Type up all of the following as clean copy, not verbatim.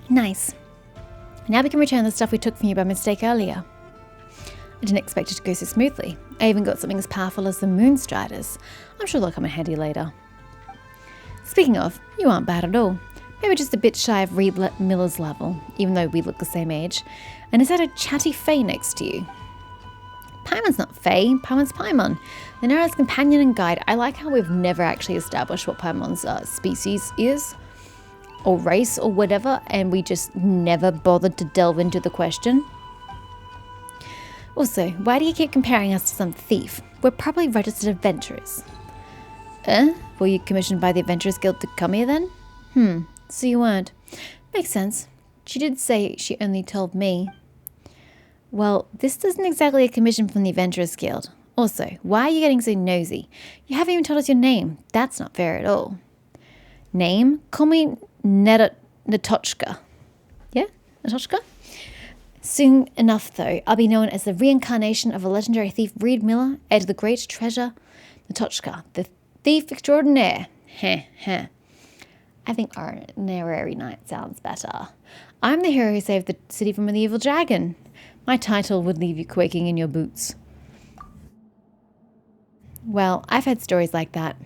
Nice. Now we can return the stuff we took from you by mistake earlier. I didn't expect it to go so smoothly. I even got something as powerful as the Moonstriders. I'm sure they'll come in handy later. Speaking of, you aren't bad at all. Maybe just a bit shy of Reed Miller's level, even though we look the same age. And is that a chatty Fae next to you? Paimon's not Fae, Paimon's Paimon. Lunara's companion and guide. I like how we've never actually established what Paimon's species is, or race, or whatever, and we just never bothered to delve into the question. Also, why do you keep comparing us to some thief? We're probably registered adventurers. Were you commissioned by the Adventurers Guild to come here then? So you weren't. Makes sense. She did say she only told me. Well, this isn't exactly a commission from the Adventurers Guild. Also, why are you getting so nosy? You haven't even told us your name. That's not fair at all. Name? Call me Natochka. Yeah? Natochka? Soon enough, though, I'll be known as the reincarnation of a legendary thief, Reed Miller, heir to the great treasure, Natochka, the thief extraordinaire. Heh. I think Ordinary Knight sounds better. I'm the hero who saved the city from an evil dragon. My title would leave you quaking in your boots. Well, I've had stories like that.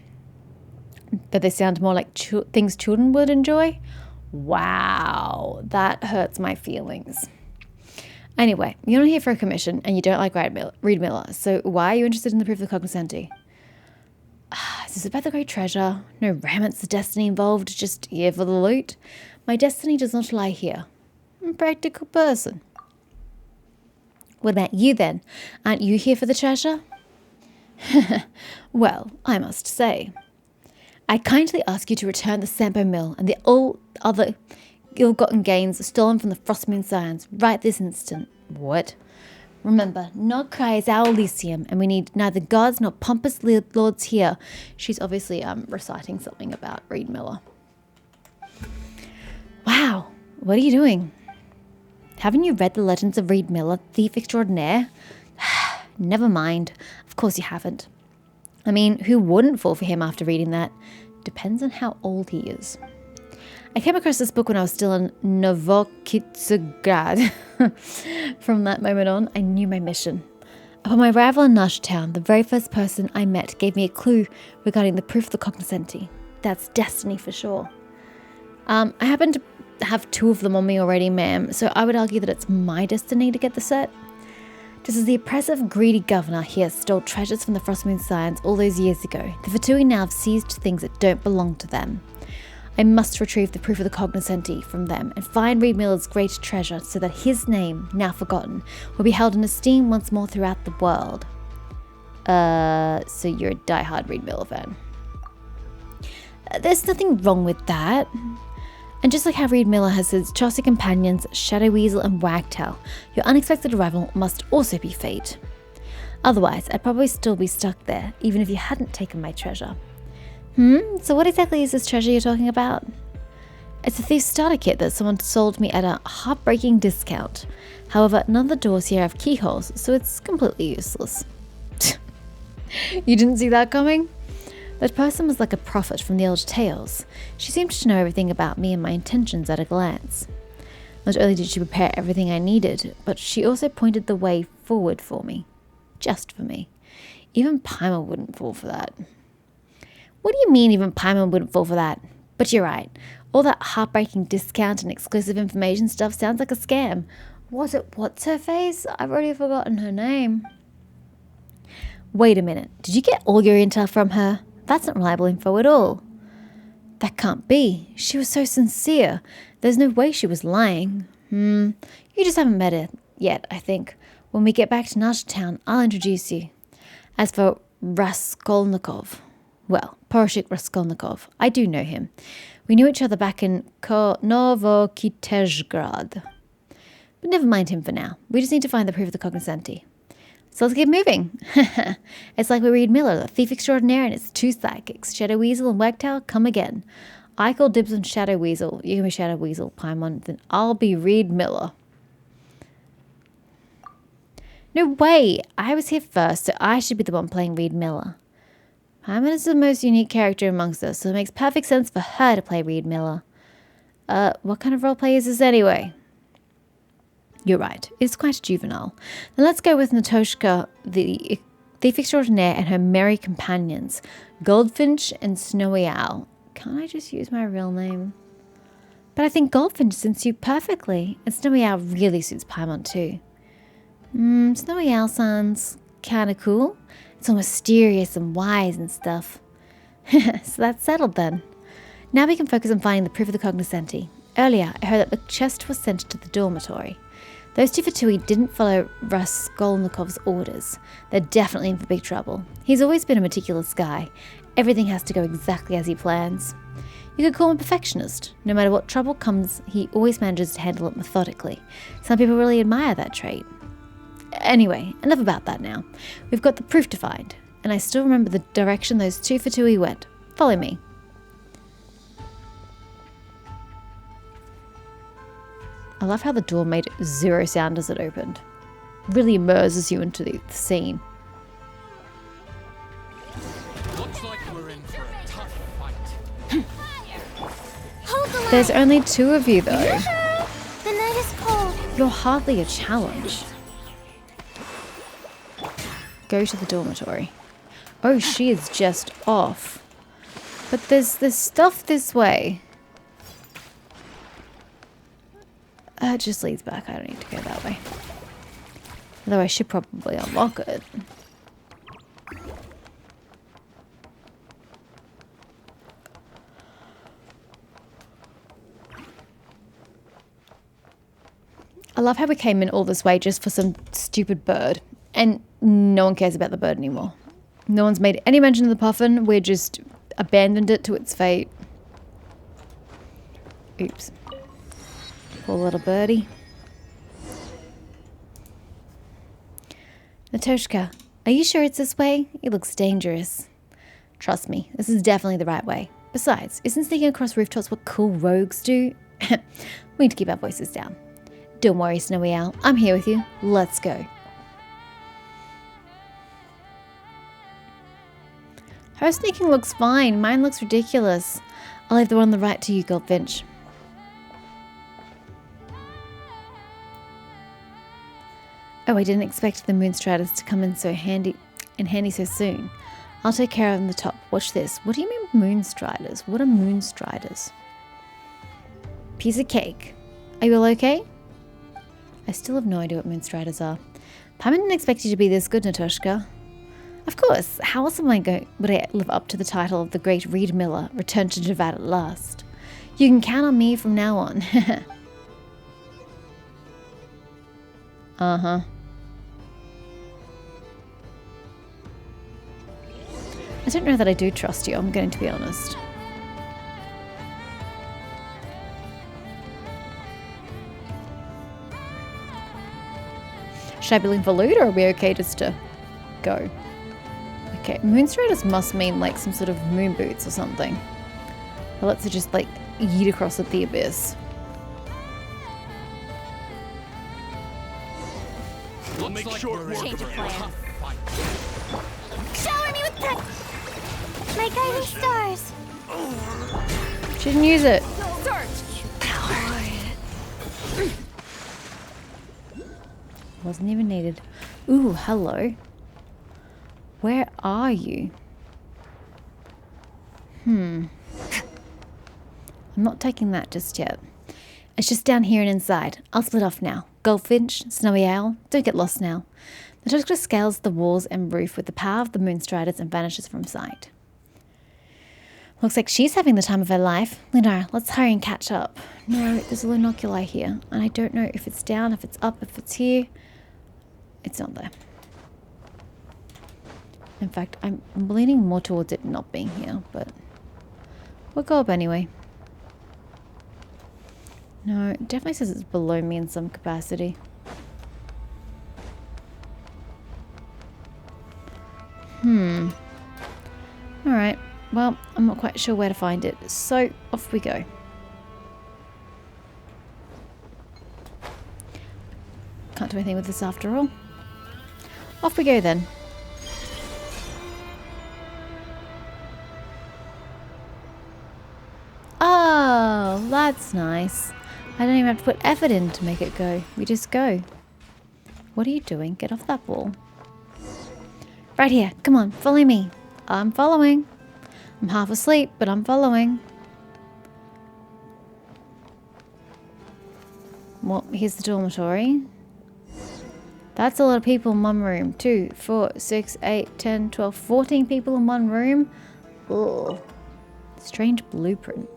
But they sound more like things children would enjoy. Wow, that hurts my feelings. Anyway, you're not here for a commission and you don't like Reed Miller, so why are you interested in the proof of cognoscenti? Is this about the great treasure? No romance or destiny involved, just here for the loot? My destiny does not lie here. I'm a practical person. What about you then? Aren't you here for the treasure? Well, I must say, I kindly ask you to return the Sampo Mill and the all other ill-gotten gains stolen from the Frostmoon Scions right this instant. What? Remember, Nogcry is our Elysium, and we need neither gods nor pompous lords here. She's obviously reciting something about Reed Miller. Wow, what are you doing? Haven't you read the legends of Reed Miller, thief extraordinaire? Never mind. Of course you haven't. I mean, who wouldn't fall for him after reading that? Depends on how old he is. I came across this book when I was still in Novokitsugrad. From that moment on, I knew my mission. Upon my arrival in Nashtown, the very first person I met gave me a clue regarding the proof of the cognoscenti. That's destiny for sure. I happen to have 2 of them on me already, ma'am, so I would argue that it's my destiny to get the set. Just as the oppressive, greedy governor here stole treasures from the Frostmoon Scions all those years ago, the Fatui now have seized things that don't belong to them. I must retrieve the proof of the cognoscenti from them and find Reed Miller's great treasure so that his name, now forgotten, will be held in esteem once more throughout the world. So you're a diehard Reed Miller fan. There's nothing wrong with that. And just like how Reed Miller has his trusty companions, Shadow Weasel and Wagtail, your unexpected arrival must also be fate. Otherwise, I'd probably still be stuck there, even if you hadn't taken my treasure. So what exactly is this treasure you're talking about? It's a thief's starter kit that someone sold me at a heartbreaking discount. However, none of the doors here have keyholes, so it's completely useless. You didn't see that coming? That person was like a prophet from the old tales. She seemed to know everything about me and my intentions at a glance. Not only did she prepare everything I needed, but she also pointed the way forward for me. Just for me. Even Paimon wouldn't fall for that. What do you mean even Paimon wouldn't fall for that? But you're right. All that heartbreaking discount and exclusive information stuff sounds like a scam. Was it what's her face? I've already forgotten her name. Wait a minute. Did you get all your intel from her? That's not reliable info at all. That can't be. She was so sincere. There's no way she was lying. You just haven't met her yet, I think. When we get back to Nashtown, I'll introduce you. As for Raskolnikov, well, Poroshik Raskolnikov, I do know him. We knew each other back in Novokitezhgrad. But never mind him for now. We just need to find the proof of the cognoscenti. So let's get moving. It's like we read Miller, the thief extraordinaire, and its 2 sidekicks, Shadow Weasel and Wagtail, come again. I call dibs on Shadow Weasel. You can be Shadow Weasel, Paimon, then I'll be Reed Miller. No way! I was here first, so I should be the one playing Reed Miller. Paimon is the most unique character amongst us, so it makes perfect sense for her to play Reed Miller. What kind of roleplay is this anyway? You're right, it's quite juvenile. Then let's go with Natoshka, the thief extraordinaire, and her merry companions, Goldfinch and Snowy Owl. Can't I just use my real name? But I think Goldfinch suits you perfectly, and Snowy Owl really suits Paimon too. Snowy Owl sounds kinda cool. It's all mysterious and wise and stuff. So that's settled then. Now we can focus on finding the proof of the cognoscenti. Earlier, I heard that the chest was sent to the dormitory. Those two Fatui didn't follow Raskolnikov's orders. They're definitely in for big trouble. He's always been a meticulous guy. Everything has to go exactly as he plans. You could call him a perfectionist. No matter what trouble comes, he always manages to handle it methodically. Some people really admire that trait. Anyway, enough about that now. We've got the proof to find, and I still remember the direction those two Fatui went. Follow me. I love how the door made zero sound as it opened. Really immerses you into the scene. Looks like we're in for a tough fight. There's only two of you though. The night is cold. You're hardly a challenge. Go to the dormitory. Oh, she is just off. But there's stuff this way. It just leads back. I don't need to go that way. Although I should probably unlock it. I love how we came in all this way just for some stupid bird. And no one cares about the bird anymore. No one's made any mention of the puffin. We're just abandoned it to its fate. Oops. Poor little birdie. Natoshka, are you sure it's this way? It looks dangerous. Trust me, this is definitely the right way. Besides, isn't sneaking across rooftops what cool rogues do? We need to keep our voices down. Don't worry, Snowy Owl. I'm here with you. Let's go. Her sneaking looks fine. Mine looks ridiculous. I'll leave the one on the right to you, Goldfinch. Oh, I didn't expect the Moonstriders to come in so handy so soon. I'll take care of them on the top. Watch this. What do you mean Moonstriders? What are Moonstriders? Piece of cake. Are you all okay? I still have no idea what Moonstriders are. Paimon didn't expect you to be this good, Natoshka. Of course. How else would I live up to the title of the great Reed Miller, returned to Javad at last? You can count on me from now on. Uh-huh. I don't know that I do trust you, I'm going to be honest. Should I be looking for loot, or are we okay just to go? Okay, Moonstriders must mean like some sort of moon boots or something. Or let's just like yeet across at the abyss. We'll make short work Change of of plan. a tough fight. Shower me with my guiding stars. She didn't use it. Wasn't even needed. Ooh, hello. Where are you? I'm not taking that just yet. It's just down here and inside. I'll split off now. Goldfinch, Snowy Owl, don't get lost now. Natoshka scales the walls and roof with the power of the Moonstriders and vanishes from sight. Looks like she's having the time of her life. Lunara, let's hurry and catch up. No, there's a lunoculi here, and I don't know if it's down, if it's up, if it's here. It's not there. In fact, I'm leaning more towards it not being here, but we'll go up anyway. No, it definitely says it's below me in some capacity. Alright, well, I'm not quite sure where to find it, so off we go. Can't do anything with this after all. Off we go then. Oh, that's That's nice. I don't even have to put effort in to make it go. We just go. What are you doing? Get off that wall. Right here. Come on, follow me. I'm following. I'm half asleep, but I'm following. Well, here's the dormitory. That's a lot of people in one room. 2, 4, 6, 8, 10, 12, 14 people in one room. Ugh. Strange blueprint.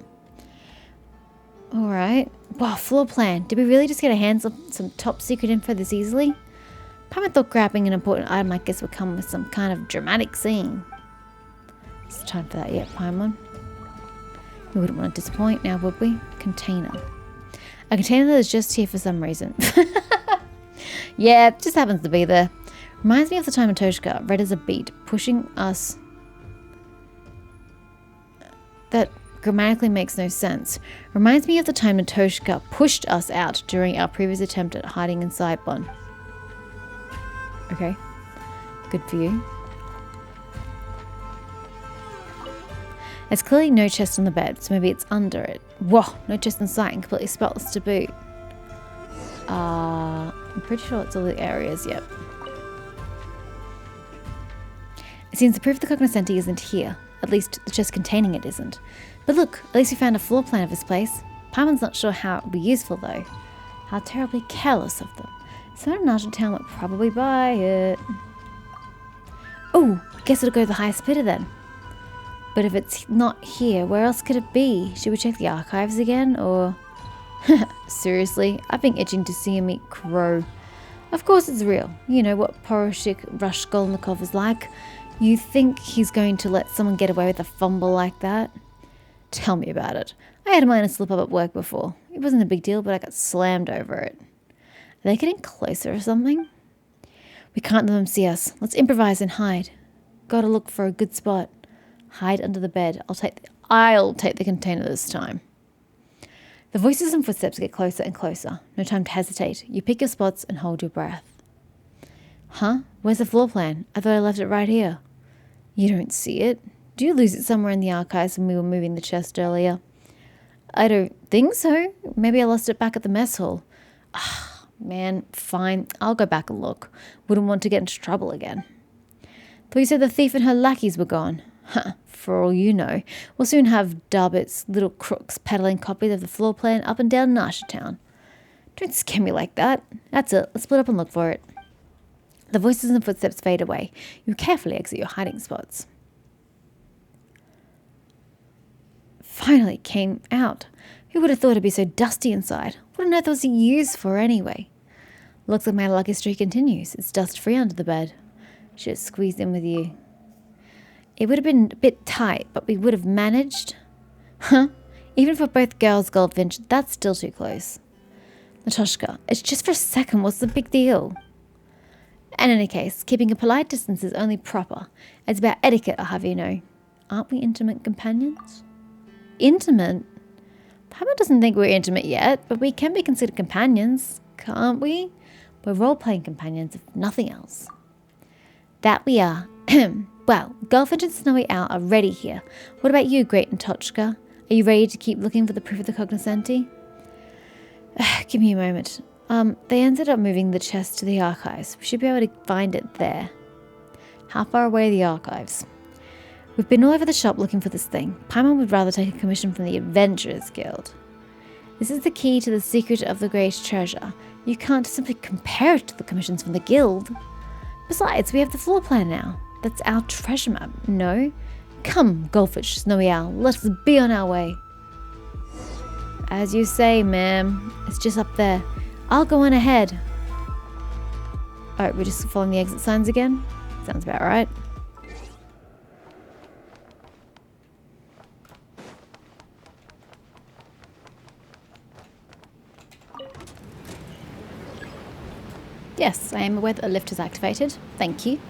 Alright. Wow, floor plan. Did we really just get our hands on some top secret info this easily? Paimon thought grabbing an important item like this would come with some kind of dramatic scene. It's time for that yet, Paimon. We wouldn't want to disappoint now, would we? Container. A container that is just here for some reason. Yeah, it just happens to be there. Reminds me of the time Atoshka read as a beat, pushing us. That grammatically makes no sense. Reminds me of the time Atoshka pushed us out during our previous attempt at hiding inside one. Okay. Good for you. There's clearly no chest on the bed, so maybe it's under it. Whoa, no chest in sight and completely spotless to boot. I'm pretty sure it's all the areas, yep. It seems the proof the cognoscenti isn't here. At least the chest containing it isn't. But look, at least we found a floor plan of this place. Paimon's not sure how it would be useful though. How terribly careless of them. Someone in Argentine would probably buy it. Oh, guess it'll go to the highest bidder then. But if it's not here, where else could it be? Should we check the archives again, or... Seriously, I've been itching to see him eat crow. Of course it's real. You know what Poroshik Raskolnikov is like. You think he's going to let someone get away with a fumble like that? Tell me about it. I had a minor slip up at work before. It wasn't a big deal, but I got slammed over it. Are they getting closer or something? We can't let them see us. Let's improvise and hide. Gotta look for a good spot. Hide under the bed. I'll take the container this time. The voices and footsteps get closer and closer. No time to hesitate. You pick your spots and hold your breath. Huh? Where's the floor plan? I thought I left it right here. You don't see it? Do you lose it somewhere in the archives when we were moving the chest earlier? I don't think so. Maybe I lost it back at the mess hall. Ah, man, fine. I'll go back and look. Wouldn't want to get into trouble again. Thought you said the thief and her lackeys were gone. Huh, for all you know, we'll soon have Darbit's little crooks peddling copies of the floor plan up and down Nasha Town. Don't scare me like that. That's it. Let's split up and look for it. The voices and footsteps fade away. You carefully exit your hiding spots. Finally came out. Who would have thought it'd be so dusty inside? What on earth was it used for anyway? Looks like my lucky streak continues. It's dust-free under the bed. Should have squeezed in with you. It would have been a bit tight, but we would have managed. Huh? Even for both girls, Goldfinch, that's still too close. Natoshka, it's just for a second. What's the big deal? In any case, keeping a polite distance is only proper. It's about etiquette, I'll have you know. Aren't we intimate companions? Intimate? Paimon doesn't think we're intimate yet, but we can be considered companions, can't we? We're role-playing companions, if nothing else. That we are. Well, Goldfinch and Snowy Owl are ready here. What about you, Great Natochka? Are you ready to keep looking for the proof of the cognoscenti? Give me a moment. They ended up moving the chest to the archives. We should be able to find it there. How far away are the archives? We've been all over the shop looking for this thing. Paimon would rather take a commission from the Adventurers Guild. This is the key to the secret of the great treasure. You can't simply compare it to the commissions from the guild. Besides, we have the floor plan now. That's our treasure map, no? Come, Goldfish, Snowy Owl, let us be on our way. As you say, ma'am. It's just up there. I'll go on ahead. Alright, we're just following the exit signs again? Sounds about right. Yes, I am aware that a lift is activated. Thank you.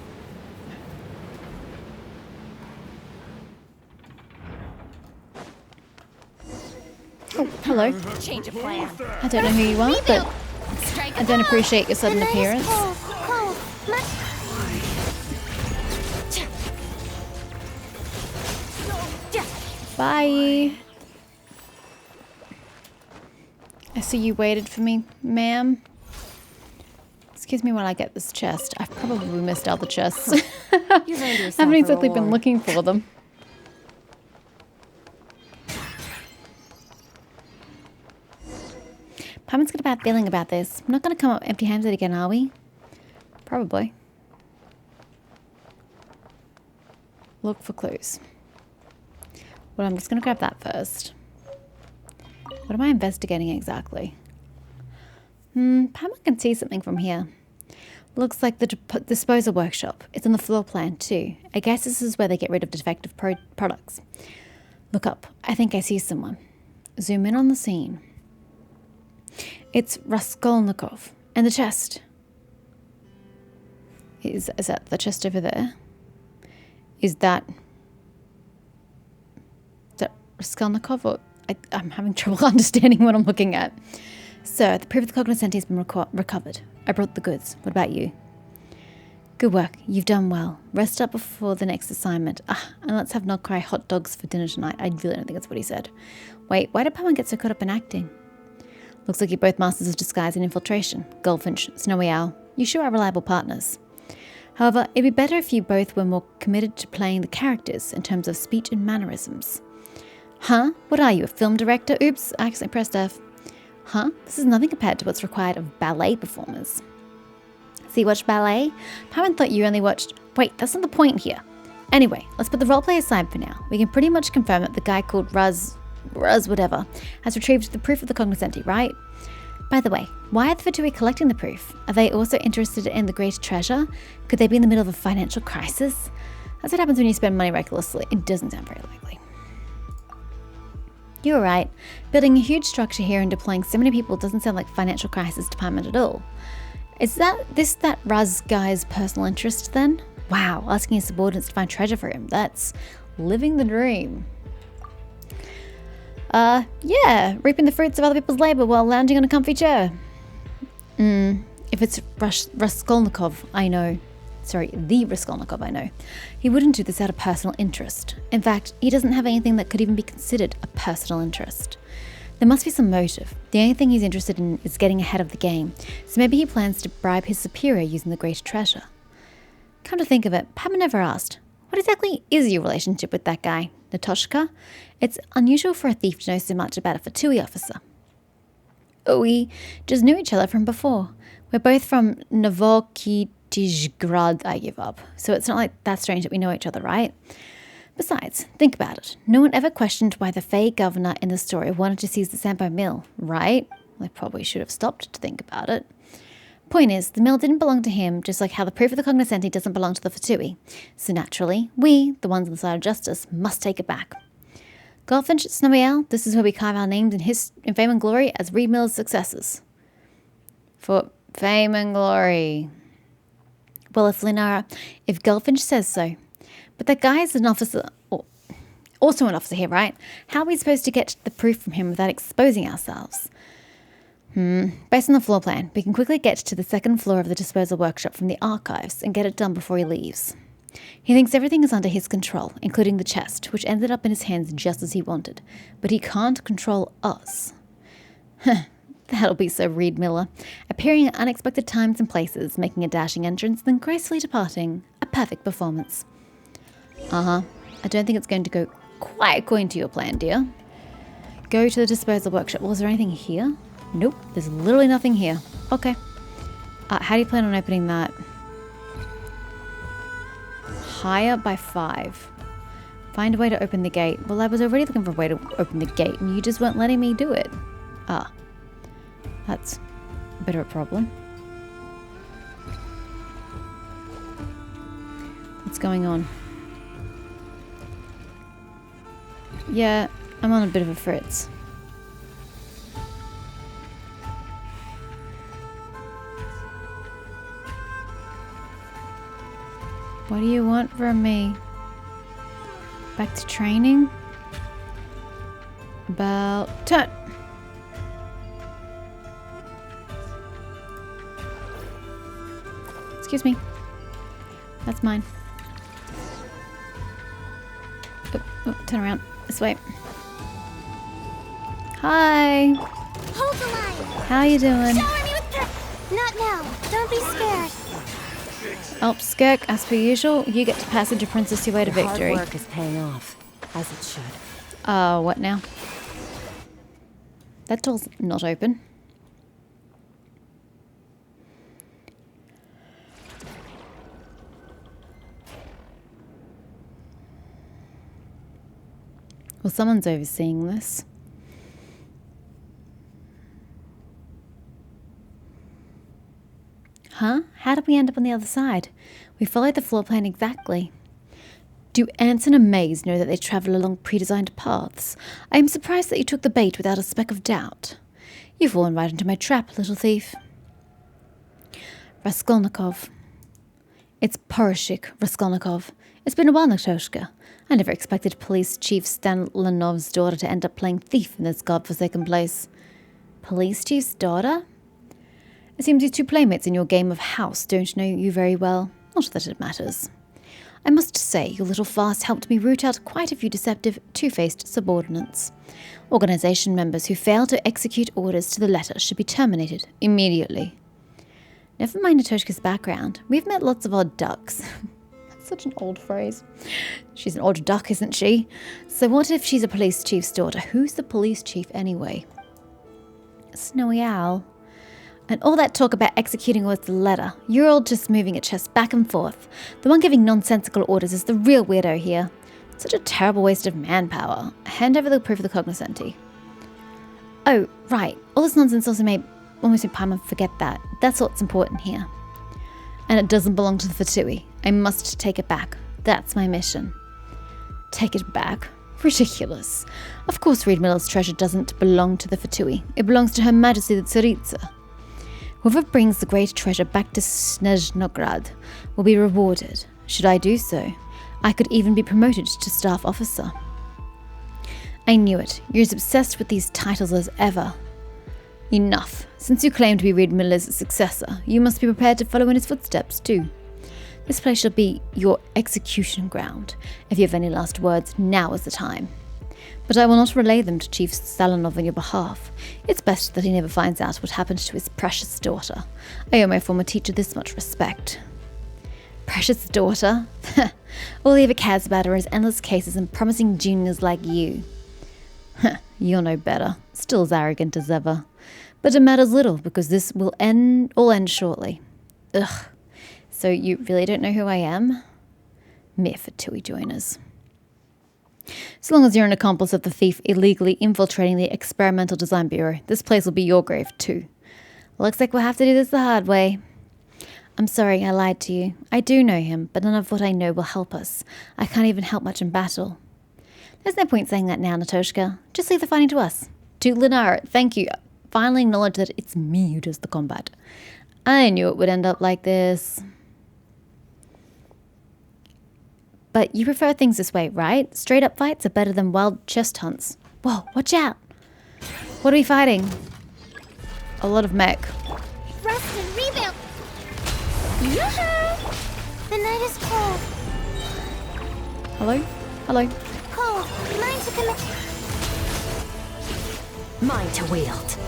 Oh, hello. Change of plan. I don't know who you are, but I don't appreciate your sudden appearance. Cold. Bye. I see you waited for me, ma'am. Excuse me while I get this chest. I've probably missed out the chests. You've earned yourself I haven't a exactly been reward. looking for them. Paimon's got a bad feeling about this. We're not going to come up empty-handed again, are we? Probably. Look for clues. Well, I'm just going to grab that first. What am I investigating exactly? Paimon can see something from here. Looks like the disposal workshop. It's on the floor plan too. I guess this is where they get rid of defective products. Look up. I think I see someone. Zoom in on the scene. It's Raskolnikov. And the chest. Is that the chest over there? Is that Raskolnikov? Or I'm having trouble understanding what I'm looking at. Sir, the proof of the cognoscenti has been recovered. I brought the goods. What about you? Good work. You've done well. Rest up before the next assignment. And let's have not cry hot dogs for dinner tonight. I really don't think that's what he said. Wait, why did Paimon get so caught up in acting? Looks like you're both masters of disguise and infiltration. Goldfinch, Snowy Owl. You sure are reliable partners. However, it'd be better if you both were more committed to playing the characters in terms of speech and mannerisms. Huh? What are you, a film director? Oops, I accidentally pressed F. Huh? This is nothing compared to what's required of ballet performers. So you watched ballet? Paimon thought you only watched... Wait, that's not the point here. Anyway, let's put the roleplay aside for now. We can pretty much confirm that the guy called Ruz whatever, has retrieved the proof of the cognoscenti, right? By the way, why are the Fatui collecting the proof? Are they also interested in the great treasure? Could they be in the middle of a financial crisis? That's what happens when you spend money recklessly. It doesn't sound very likely. You're right. Building a huge structure here and deploying so many people doesn't sound like financial crisis to Paimon at all. Is that Raz guy's personal interest then? Wow, asking his subordinates to find treasure for him. That's living the dream. Yeah, reaping the fruits of other people's labor while lounging on a comfy chair. If it's Raskolnikov, I know. Sorry, the Raskolnikov, I know. He wouldn't do this out of personal interest. In fact, he doesn't have anything that could even be considered a personal interest. There must be some motive. The only thing he's interested in is getting ahead of the game, so maybe he plans to bribe his superior using the great treasure. Come to think of it, Paimon never asked, what exactly is your relationship with that guy, Natoshka? It's unusual for a thief to know so much about a Fatui officer. We just knew each other from before. We're both from Novokitizhgrad, I give up. So it's not like that strange that we know each other, right? Besides, think about it. No one ever questioned why the Fey governor in the story wanted to seize the Sampo mill, right? They probably should have stopped to think about it. Point is, the mill didn't belong to him, just like how the proof of the cognoscenti doesn't belong to the Fatui. So naturally, we, the ones on the side of justice, must take it back. Goldfinch, Snowy Owl, this is where we carve our names in fame and glory as Reed Mill's successors. For fame and glory. Well, if Goldfinch says so. But that guy is an officer, also an officer here, right? How are we supposed to get the proof from him without exposing ourselves? Based on the floor plan, we can quickly get to the second floor of the disposal workshop from the archives and get it done before he leaves. He thinks everything is under his control, including the chest, which ended up in his hands just as he wanted. But he can't control us. That'll be so Reed Miller. Appearing at unexpected times and places, making a dashing entrance, then gracefully departing. A perfect performance. I don't think it's going to go quite according to your plan, dear. Go to the disposal workshop. Was there anything here? Nope, there's literally nothing here. Okay. How do you plan on opening that? Higher by 5. Find a way to open the gate. Well, I was already looking for a way to open the gate, and you just weren't letting me do it. That's a bit of a problem. What's going on? Yeah, I'm on a bit of a fritz. What do you want from me? Back to training? About turn. Excuse me. That's mine. Turn around. This way. Hi. Hold the line. How you doing? Shower me with Not now. Don't be scared. Oh, Skirk, as per usual, you get to passenger princess your way to victory. Hard work is paying off, as it should. What now? That door's not open. Well, someone's overseeing this. Huh? How did we end up on the other side? We followed the floor plan exactly. Do ants in a maze know that they travel along pre-designed paths? I am surprised that you took the bait without a speck of doubt. You've fallen right into my trap, little thief. Raskolnikov. It's Poroshik Raskolnikov. It's been a while, Natoshka. I never expected Police Chief Stan Lanov's daughter to end up playing thief in this godforsaken place. Police Chief's daughter? It seems you two playmates in your game of house don't know you very well. Not that it matters. I must say, your little farce helped me root out quite a few deceptive, two-faced subordinates. Organization members who fail to execute orders to the letter should be terminated immediately. Never mind Natoshka's background. We've met lots of odd ducks. That's such an old phrase. She's an odd duck, isn't she? So what if she's a police chief's daughter? Who's the police chief anyway? Snowy Owl. And all that talk about executing orders to the letter. You're all just moving your chest back and forth. The one giving nonsensical orders is the real weirdo here. Such a terrible waste of manpower. Hand over the proof of the cognoscenti. Oh, right. All this nonsense almost made Paimon forget that. That's what's important here. And it doesn't belong to the Fatui. I must take it back. That's my mission. Take it back? Ridiculous. Of course Reed Miller's treasure doesn't belong to the Fatui. It belongs to Her Majesty the Tsaritsa. Whoever brings the great treasure back to Snezhnograd will be rewarded. Should I do so, I could even be promoted to staff officer. I knew it. You're as obsessed with these titles as ever. Enough. Since you claim to be Reed Miller's successor, you must be prepared to follow in his footsteps too. This place shall be your execution ground. If you have any last words, now is the time. But I will not relay them to Chief Salanov on your behalf. It's best that he never finds out what happened to his precious daughter. I owe my former teacher this much respect. Precious daughter? All he ever cares about are his endless cases and promising juniors like you. You're no better. Still as arrogant as ever. But it matters little, because this will all end shortly. Ugh. So you really don't know who I am? Mere Fatui joiners. So long as you're an accomplice of the thief illegally infiltrating the Experimental Design Bureau, this place will be your grave too. Looks like we'll have to do this the hard way. I'm sorry I lied to you. I do know him, but none of what I know will help us. I can't even help much in battle. There's no point saying that now, Natoshka. Just leave the fighting to us. To Lunara, thank you. Finally acknowledge that it's me who does the combat. I knew it would end up like this. But you prefer things this way, right? Straight up fights are better than wild chest hunts. Whoa, watch out! What are we fighting? A lot of mech. Rest and rebuild. Yoo-hoo! The night is cold. Hello? Hello? Cold. Mine to commit. Mine to wield.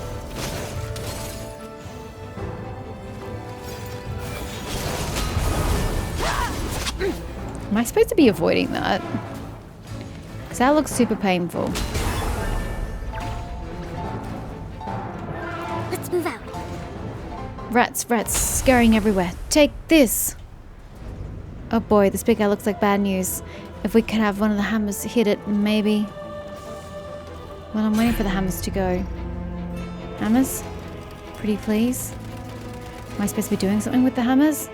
Am I supposed to be avoiding that? Because that looks super painful. Let's move out. Rats, scurrying everywhere. Take this! Oh boy, this big guy looks like bad news. If we could have one of the hammers hit it, maybe. Well, I'm waiting for the hammers to go. Hammers? Pretty please? Am I supposed to be doing something with the hammers?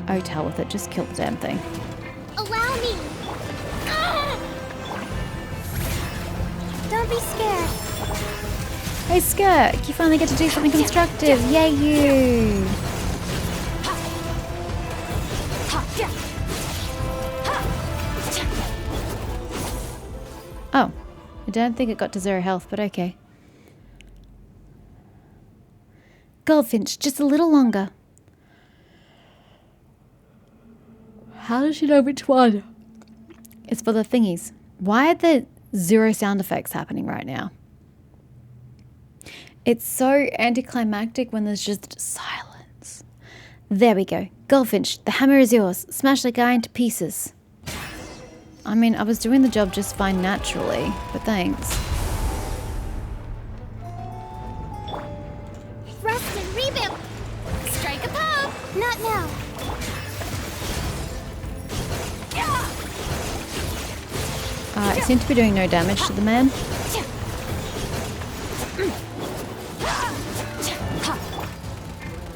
Oh, to hell with it. Just kill the damn thing. Allow me. Ah! Don't be scared. Hey, Skirk! You finally get to do something constructive. Yay, you! Oh. I don't think it got to 0 health, but okay. Goldfinch, just a little longer. How does she know which one? It's for the thingies. Why are there 0 sound effects happening right now? It's so anticlimactic when there's just silence. There we go. Goldfinch, the hammer is yours. Smash that guy into pieces. I mean, I was doing the job just fine naturally, but thanks. Rest and reboot. Strike a pose. Not now. I seem to be doing no damage to the man.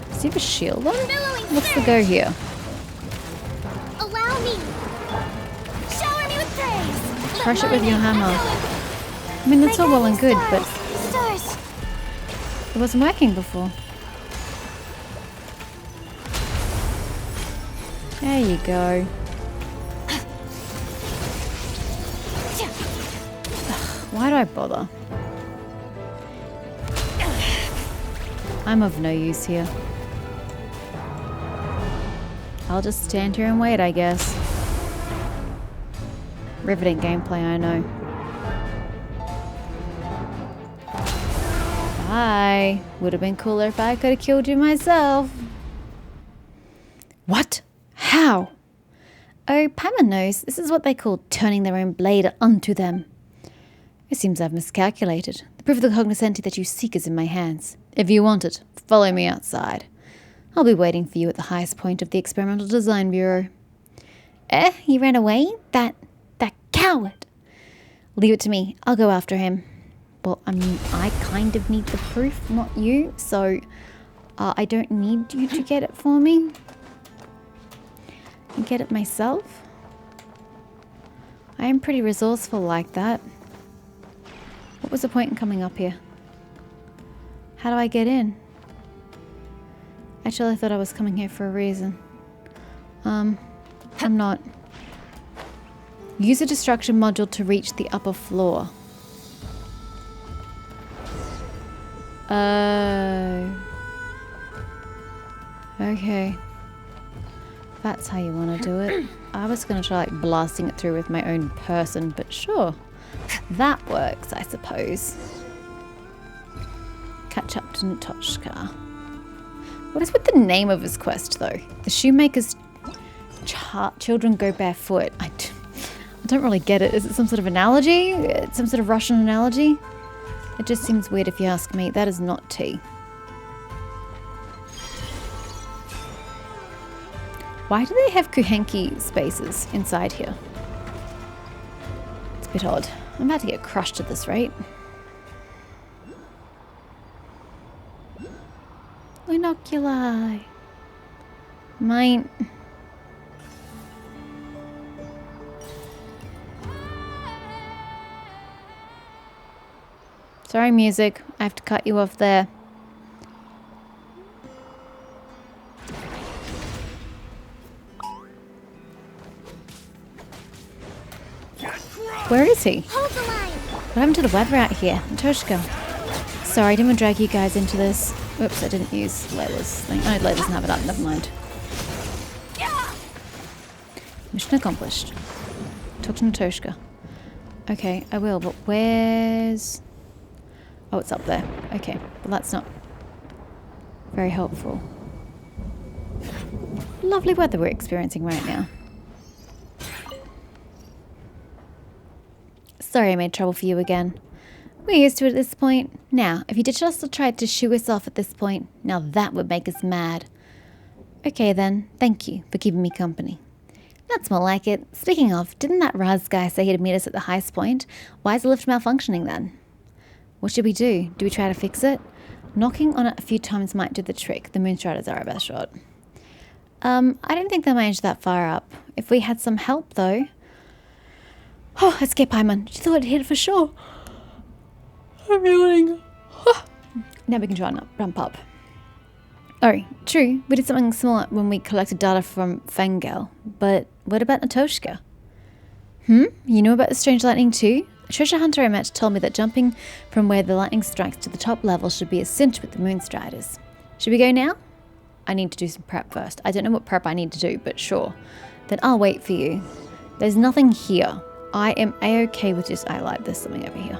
Does he have a shield on? What's the go here? Allow me. Shower me with praise. Crush it with your hammer. I mean, that's all well and good, but Stars. it wasn't working before. There you go. Why do I bother? I'm of no use here. I'll just stand here and wait, I guess. Riveting gameplay, I know. Bye. Would have been cooler if I could have killed you myself. What? How? Oh, Paimon knows. This is what they call turning their own blade unto them. It seems I've miscalculated. The proof of the cognoscenti that you seek is in my hands. If you want it, follow me outside. I'll be waiting for you at the highest point of the Experimental Design Bureau. He ran away? That coward! Leave it to me. I'll go after him. Well, I mean, I kind of need the proof, not you, so I don't need you to get it for me. I can get it myself. I am pretty resourceful like that. What was the point in coming up here? How do I get in? Actually, I thought I was coming here for a reason. I'm not. Use a destruction module to reach the upper floor. Oh. Okay. That's how you want to do it. I was going to try like blasting it through with my own person, but sure. That works, I suppose. Catch up to Natoshka. What is with the name of his quest, though? The shoemaker's children go barefoot. I don't really get it. Is it some sort of analogy? Some sort of Russian analogy? It just seems weird if you ask me. That is not tea. Why do they have Kuhenki spaces inside here? It's a bit odd. I'm about to get crushed at this rate. Inoculi. Mine. Sorry, music. I have to cut you off there. Where is he? Hold the line. What happened to the weather out here? Natoshka. Sorry, I didn't want to drag you guys into this. Oops, I didn't use Layla's thing. Oh, Layla doesn't have it up. Never mind. Mission accomplished. Talk to Natoshka. Okay, I will, but where's... Oh, it's up there. Okay, well that's not very helpful. Lovely weather we're experiencing right now. Sorry I made trouble for you again. We're used to it at this point. Now, if you did just try to shoo us off at this point, now that would make us mad. Okay then, thank you for keeping me company. That's more like it. Speaking of, didn't that Raz guy say he'd meet us at the highest point? Why is the lift malfunctioning then? What should we do? Do we try to fix it? Knocking on it a few times might do the trick. The Moonstriders are our best shot. I don't think they'll manage that far up. If we had some help though... Oh, escape Paimon. You thought it'd hit it for sure. I'm yawning. Now we can try and ramp up. Oh, true. We did something similar when we collected data from Fengel. But what about Natoshka? You know about the strange lightning too? A treasure hunter I met told me that jumping from where the lightning strikes to the top level should be a cinch with the Moonstriders. Should we go now? I need to do some prep first. I don't know what prep I need to do, but sure. Then I'll wait for you. There's nothing here. I am a-okay with just... I like there's something over here.